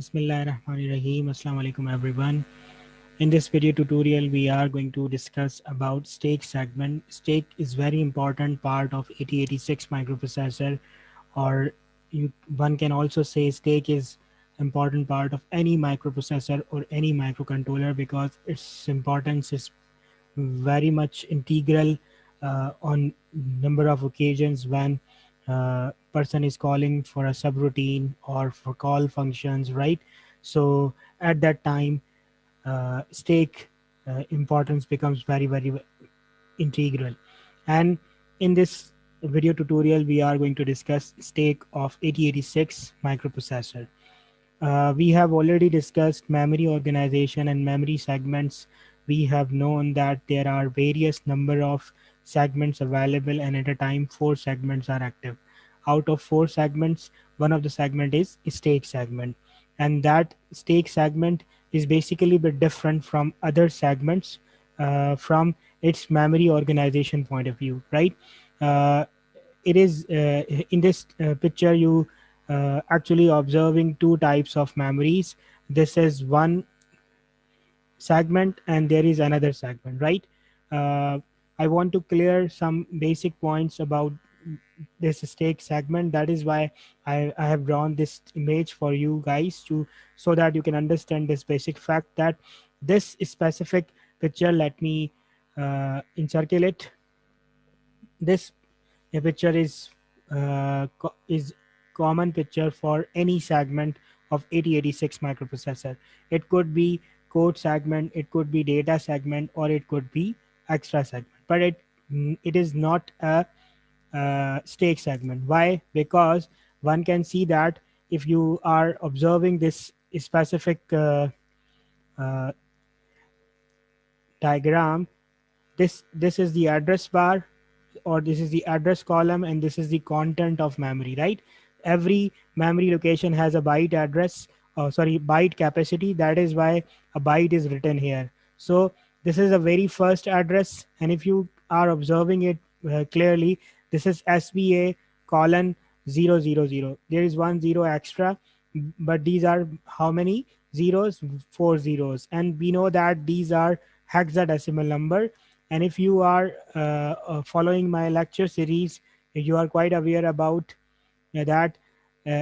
Bismillahirrahmanirrahim. Assalamu alaikum everyone. In this video tutorial, we are going to discuss about stake segment. Stake is very important part of 8086 microprocessor, or one can also say stake is important part of any microprocessor or any microcontroller because its importance is very much integral on number of occasions when person is calling for a subroutine or for call functions, right? So at that time, stake importance becomes very integral. And in this video tutorial, we are going to discuss stake of 8086 microprocessor. We have already discussed memory organization and memory segments. We have known that there are various number of segments available, and at a time 4 segments are active. Out of 4 segments, one of the segment is stake segment, and that stake segment is basically a bit different from other segments from its memory organization point of view, right? Uh, it is in this picture you actually observing two types of memories. This is one segment and there is another segment, right? uh, I want to clear some basic points about this stake segment. That is why I have drawn this image for you guys to so that you can understand this basic fact that this specific picture, let me encircle it. This picture is common picture for any segment of 8086 microprocessor. It could be code segment, it could be data segment, or it could be extra segment. But it is not a stake segment. Why? Because one can see that if you are observing this specific uh, diagram, this is the address bar, or this is the address column, and this is the content of memory, right? Every memory location has a byte address, sorry, byte capacity. That is why a byte is written here. So this is a very first address, and if you are observing it clearly, this is SBA colon 000. There is 1 0 extra, but these are how many zeros? 4 zeros, and we know that these are hexadecimal number. And if you are following my lecture series, you are quite aware about that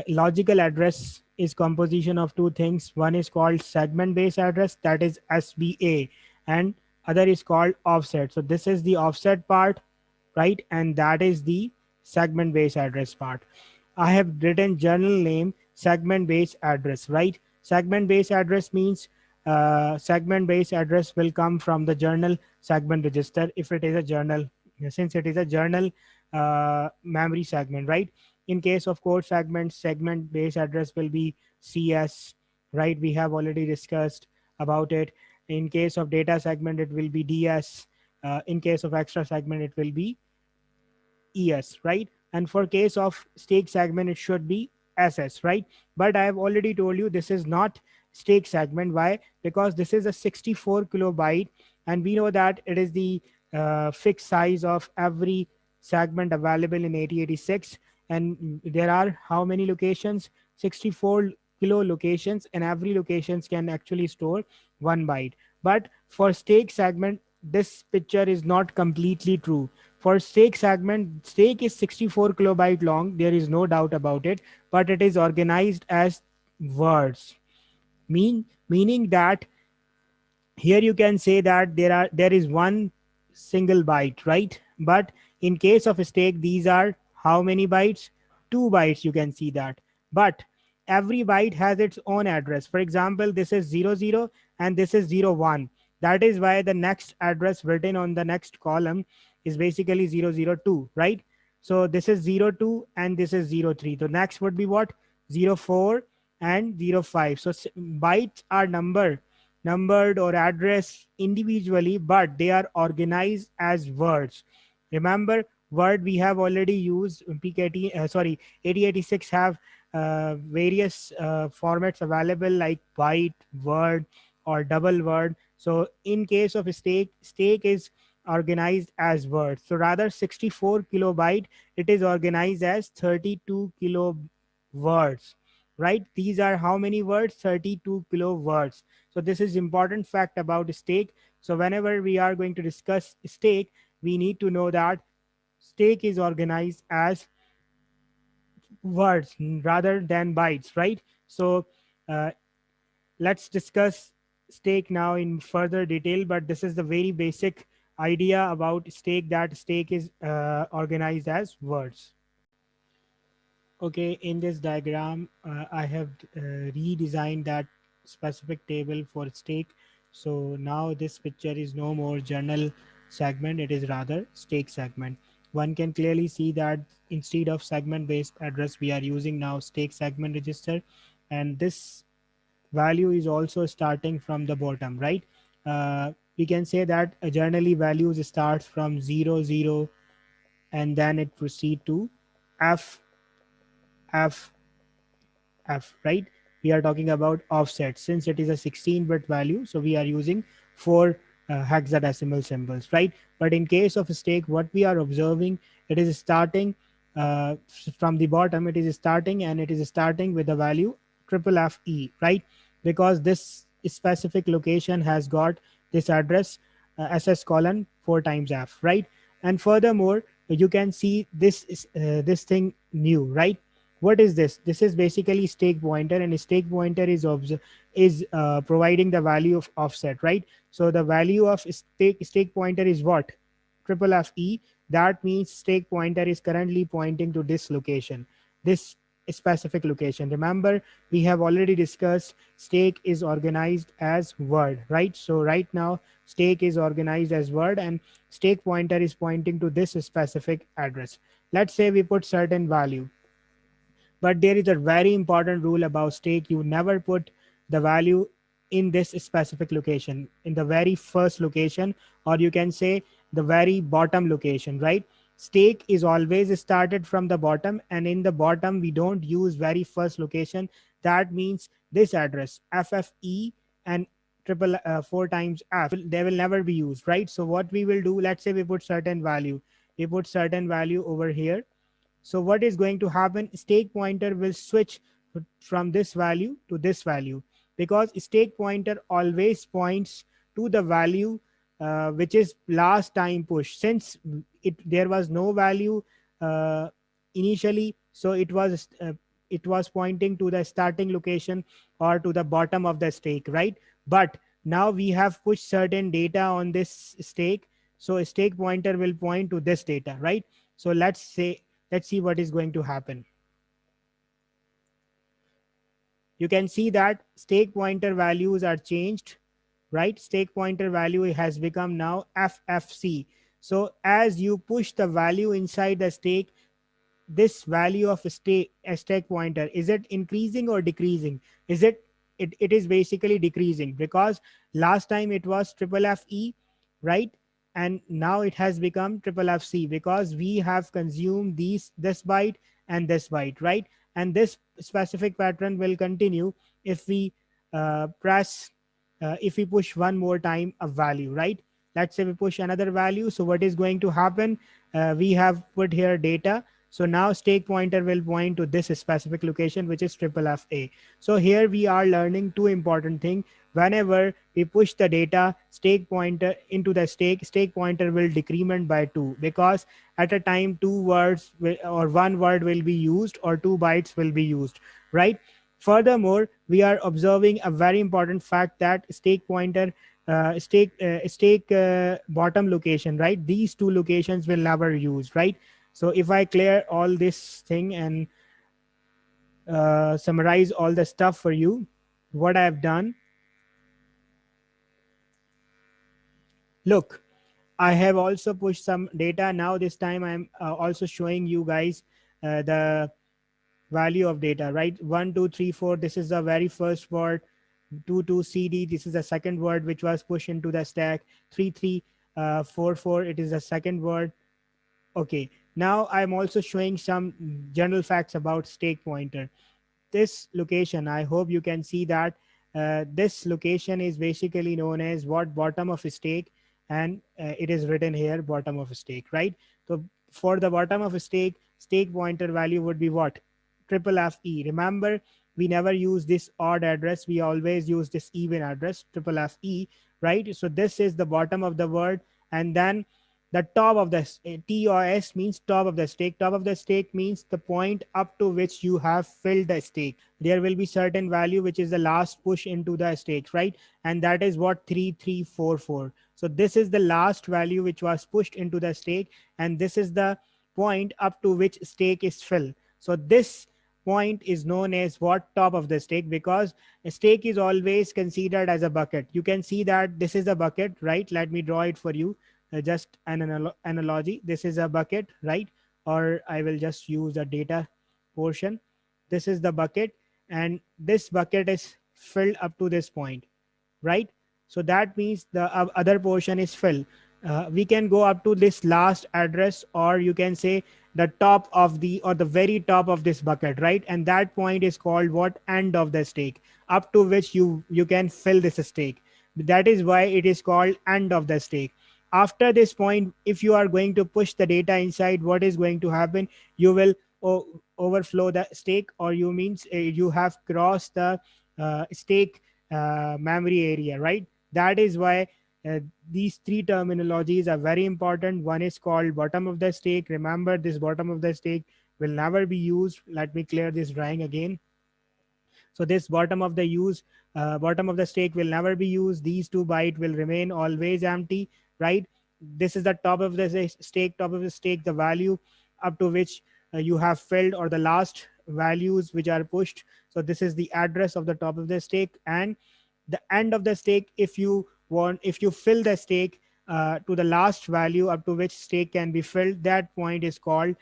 logical address is composition of two things. One is called segment based address, that is SBA, and other is called offset. So this is the offset part, right? And that is the segment based address part. I have written journal name segment based address, right? Segment based address means segment based address will come from the journal segment register if it is a journal, since it is a journal memory segment, right? In case of code segment, segment based address will be CS, right? We have already discussed about it. In case of data segment, it will be DS. In case of extra segment, it will be ES, right? And for case of stake segment, it should be SS, right? But I have already told you this is not stake segment. Why? Because this is a 64 kilobyte, and we know that it is the fixed size of every segment available in 8086. And there are how many locations? 64 kilo locations, and every locations can actually store 1 byte. But for stake segment, this picture is not completely true. For stake segment, stake is 64 kilobyte long, there is no doubt about it, but it is organized as words, meaning that here you can say that there is one single byte, right? But in case of a stake, these are how many bytes? 2 bytes, you can see that. But every byte has its own address. For example, this is 00 and this is 01. That is why the next address written on the next column is basically 002, right? So this is 02 and this is 03. The next would be what? 04 and 05. So bytes are numbered or addressed individually, but they are organized as words. Remember, word we have already used. PKT, sorry, 8086 have various formats available like byte, word, or double word. So in case of a stake is organized as words. So rather 64 kilobyte, it is organized as 32 kilo words, right? These are how many words? 32 kilo words. So this is important fact about stake. So whenever we are going to discuss stake, we need to know that stake is organized as words rather than bytes, right? So uh, let's discuss stake now in further detail, but this is the very basic idea about stake, that stake is organized as words. Okay, in this diagram, I have redesigned that specific table for stake. So now this picture is no more journal segment, it is rather stake segment. One can clearly see that instead of segment based address, we are using now stake segment register. And this value is also starting from the bottom, right? We can say that a journally values starts from 00, and then it proceed to F, F, F, right? We are talking about offset since it is a 16-bit value, so we are using four hexadecimal symbols, right? But in case of stake, what we are observing, it is starting from the bottom. It is starting, and it is starting with the value triple FE, right? Because this specific location has got this address SS colon 4 times F, right? And furthermore, you can see this is this thing new, right? What is this? This is basically stake pointer, and stake pointer is providing the value of offset, right? So the value of stake pointer is what? Triple FE. That means stake pointer is currently pointing to this location, this specific location. Remember, we have already discussed stake is organized as word, right? So right now stake is organized as word, and stake pointer is pointing to this specific address. Let's say we put certain value, but there is a very important rule about stake. You never put the value in this specific location, in the very first location, or you can say the very bottom location, right? Stake is always started from the bottom, and in the bottom we don't use very first location. That means this address FFE and triple 4 times F, they will never be used, right? So what we will do, let's say we put certain value, we put certain value over here. So what is going to happen? Stake pointer will switch from this value to this value, because stake pointer always points to the value which is last time push. Since there was no value uh, initially, so it was pointing to the starting location or to the bottom of the stake, right? But now we have pushed certain data on this stake, so a stake pointer will point to this data, right? So let's see what is going to happen. You can see that stake pointer values are changed, right? Stake pointer value has become now FFC. So as you push the value inside the stake, this value of a stake pointer, is it increasing or decreasing? Is it is basically decreasing, because last time it was triple FE, right? And now it has become triple FC, because we have consumed this byte and this byte, right? And this specific pattern will continue if we press if we push one more time a value, right? Let's say we push another value. So what is going to happen? We have put here data, so now stake pointer will point to this specific location, which is triple FA. So here we are learning two important things. Whenever we push the data stake pointer into the stake pointer will decrement by 2, because at a time two words or one word will be used, or 2 bytes will be used, right? Furthermore, we are observing a very important fact, that stake pointer stake bottom location, right? These two locations will never use, right? So if I clear all this thing and summarize all the stuff for you, what I have done, look, I have also pushed some data. Now this time I'm also showing you guys the value of data, right? 1 2 3 4, this is the very first word. 2 CD, this is the second word which was pushed into the stack. 3 3 4 4, it is the second word. Okay, now I'm also showing some general facts about stake pointer. This location, I hope you can see that this location is basically known as what? Bottom of a stake. And it is written here bottom of a stake, right? So for the bottom of a stake, stake pointer value would be what? Triple FE. Remember, we never use this odd address, we always use this even address, triple FE, right? So this is the bottom of the word, and then the top of the TOS means top of the stake. Top of the stake means the point up to which you have filled the stake. There will be certain value which is the last push into the stake, right? And that is what 3344. So this is the last value which was pushed into the stake, and this is the point up to which stake is filled. So this point is known as what, top of the stake, because a stake is always considered as a bucket. You can see that this is a bucket, right? Let me draw it for you. Just an analogy, this is a bucket, right? Or I will just use the data portion. This is the bucket, and this bucket is filled up to this point, right? So that means the other portion is filled. We can go up to this last address, or you can say the top of the, or the very top of this bucket, right? And that point is called what, end of the stake, up to which you can fill this stake. That is why it is called end of the stake. After this point, if you are going to push the data inside, what is going to happen? You will overflow the stake, or you means you have crossed the stake memory area, right? That is why uh, these three terminologies are very important. One is called bottom of the stake. Remember, this bottom of the stake will never be used. Let me clear this drawing again. So this bottom of the stake will never be used. These 2 byte will remain always empty, right? This is the top of the stake. Top of the stake, the value up to which you have filled, or the last values which are pushed. So this is the address of the top of the stake. And the end of the stake, if you fill the stake to the last value up to which stake can be filled, that point is called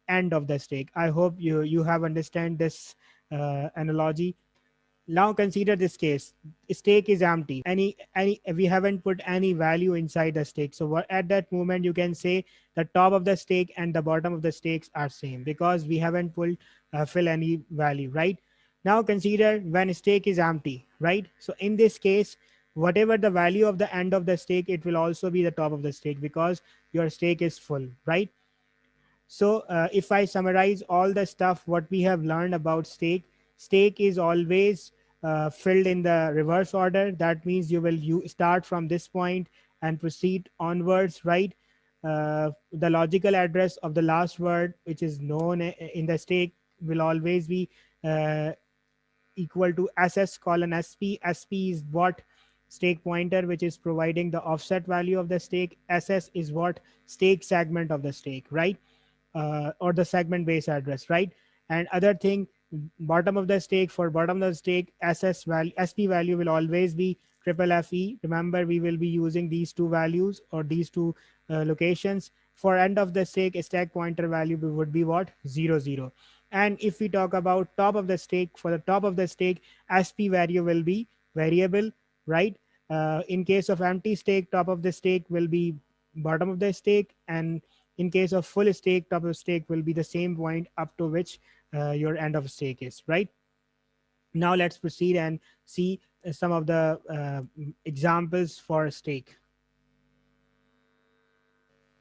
end of the stake. I hope you have understand this analogy. Now consider this case. Stake is empty. Any We haven't put any value inside the stake. So at that moment you can say the top of the stake and the bottom of the stakes are same, because we haven't pulled fill any value, right? Now consider when stake is empty, right? So in this case, whatever the value of the end of the stake, it will also be the top of the stake, because your stake is full, right? So, if I summarize all the stuff what we have learned about stake, stake is always filled in the reverse order. That means you start from this point and proceed onwards, right? The logical address of the last word, which is known in the stake, will always be uh, equal to ss colon sp. Sp is what, stake pointer, which is providing the offset value of the stake. Ss is what, stake segment of the stake, right? Or the segment base address, right? And other thing, bottom of the stake, for bottom of the stake, ss value, sp value will always be triple fe. Remember, we will be using these two values, or these two locations. For end of the stake, stack pointer value would be what, 00. And if we talk about top of the stake, for the top of the stake, sp value will be variable, right? In case of empty stake, top of the stake will be bottom of the stake, and in case of full stake, top of stake will be the same point up to which your end of stake is, right? Now let's proceed and see some of the examples for stake.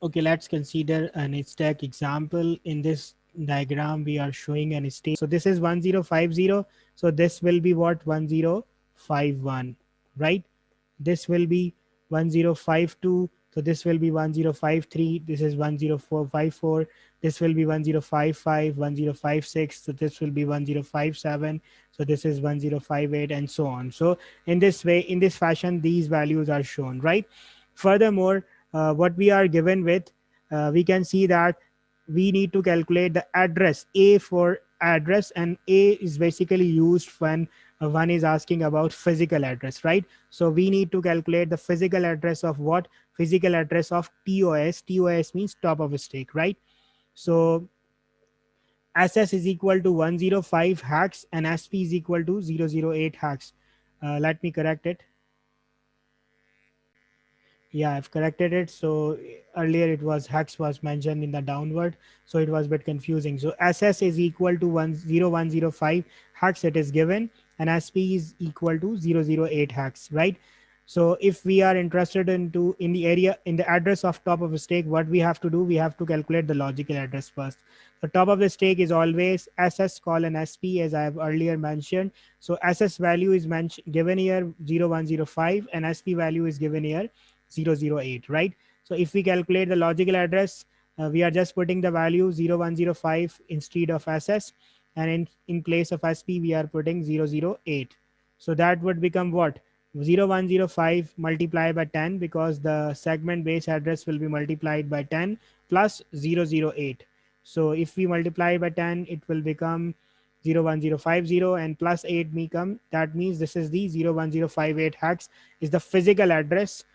Okay, let's consider an stack example. In this diagram, we are showing an stake. So this is 1050. So this will be what, 1051, right? This will be 1052. So this will be 1053. This is 10454. This will be 1055, 1056. So this will be 1057. So this is 1058, and so on. So in this way, in this fashion, these values are shown, right? Furthermore, what we are given with, we can see that we need to calculate the address. A for address, and A is basically used when one is asking about physical address, right? So we need to calculate the physical address of what? Physical address of TOS. TOS means top of a stake, right? So SS is equal to 105 hacks and SP is equal to 008 hacks. Let me correct it. Yeah, I've corrected it. So earlier it was hex was mentioned in the downward, so it was a bit confusing. So SS is equal to 10105 hex, it is given, and SP is equal to 008 hex, right? So if we are interested in the area, in the address of top of a stake, what we have to do, we have to calculate the logical address first. The top of the stack is always SS colon SP, as I have earlier mentioned. So SS value is given here 0105 and SP value is given here 008, right? So if we calculate the logical address, we are just putting the value 0105 instead of SS, and in place of SP we are putting 008. So that would become what? 0105 multiplied by 10, because the segment base address will be multiplied by 10 plus 008. So if we multiply by 10, it will become 01050, and plus 8 become, that means this is the 01058 hex is the physical address.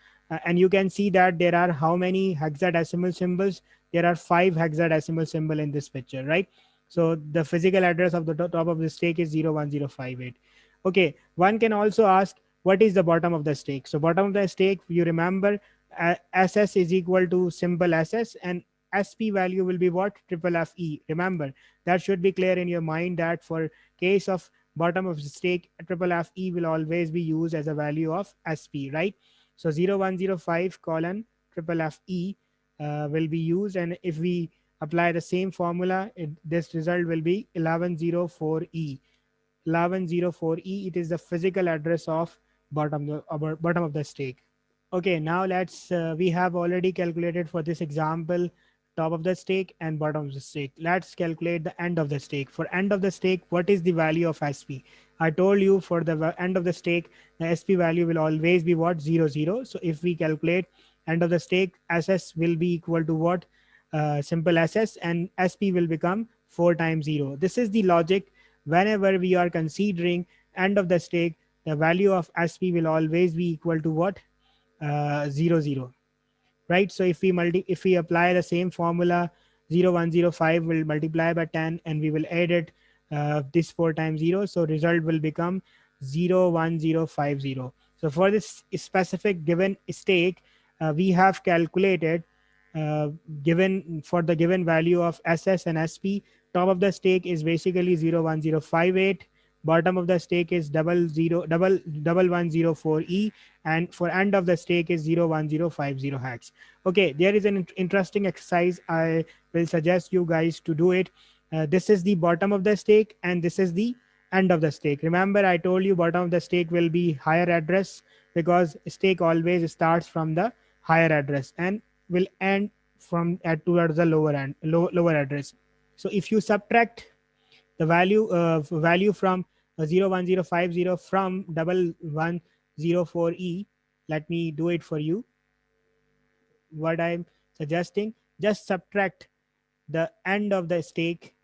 And you can see that there are how many hexadecimal symbols? There are 5 hexadecimal symbol in this picture, right? So the physical address of the top of the stack is 01058. Okay, one can also ask, what is the bottom of the stack? So bottom of the stack, you remember, SS is equal to symbol SS, and SP value will be what? Triple FE. Remember, that should be clear in your mind, that for case of bottom of the stack, triple FE will always be used as a value of SP, right? So 0105 colon triple FE will be used, and if we apply the same formula, this result will be 1104E. 1104E, it is the physical address of bottom of the stack. Okay, now we have already calculated for this example top of the stake and bottom of the stake. Let's calculate the end of the stake. For end of the stake, what is the value of SP? I told you for the end of the stake, the SP value will always be what? 00. So if we calculate end of the stake, SS will be equal to what? Simple SS, and SP will become 4 times 0. This is the logic. Whenever we are considering end of the stake, the value of SP will always be equal to what? 00, right? So if we apply the same formula, 0105 will multiply by 10, and we will add it, this 4 times 0, so result will become 01050. So for this specific given stake, we have calculated, uh, given for the given value of SS and SP, top of the stake is basically 01058, bottom of the stake is 1104E, and for end of the stake is 01050 hex. Okay, there is an interesting exercise. I will suggest you guys to do it. This is the bottom of the stake, and this is the end of the stake. Remember, I told you bottom of the stake will be higher address, because stake always starts from the higher address and will end from at towards the lower address. So if you subtract the value from 01050 from 1104E, let me do it for you. What I'm suggesting, just subtract the end of the stake,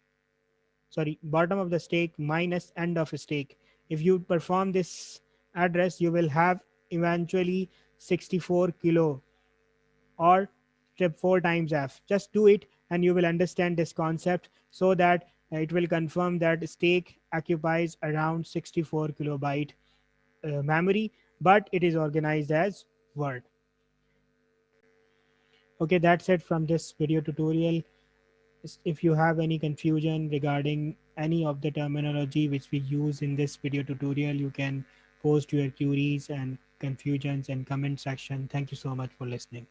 sorry, bottom of the stake minus end of a stake. If you perform this address, you will have eventually 64 kilo, or step 4 times f. Just do it and you will understand this concept, so that it will confirm that stake occupies around 64 kilobyte memory, but it is organized as word. Okay, that's it from this video tutorial. If you have any confusion regarding any of the terminology which we use in this video tutorial, you can post your queries and confusions in comment section. Thank you so much for listening.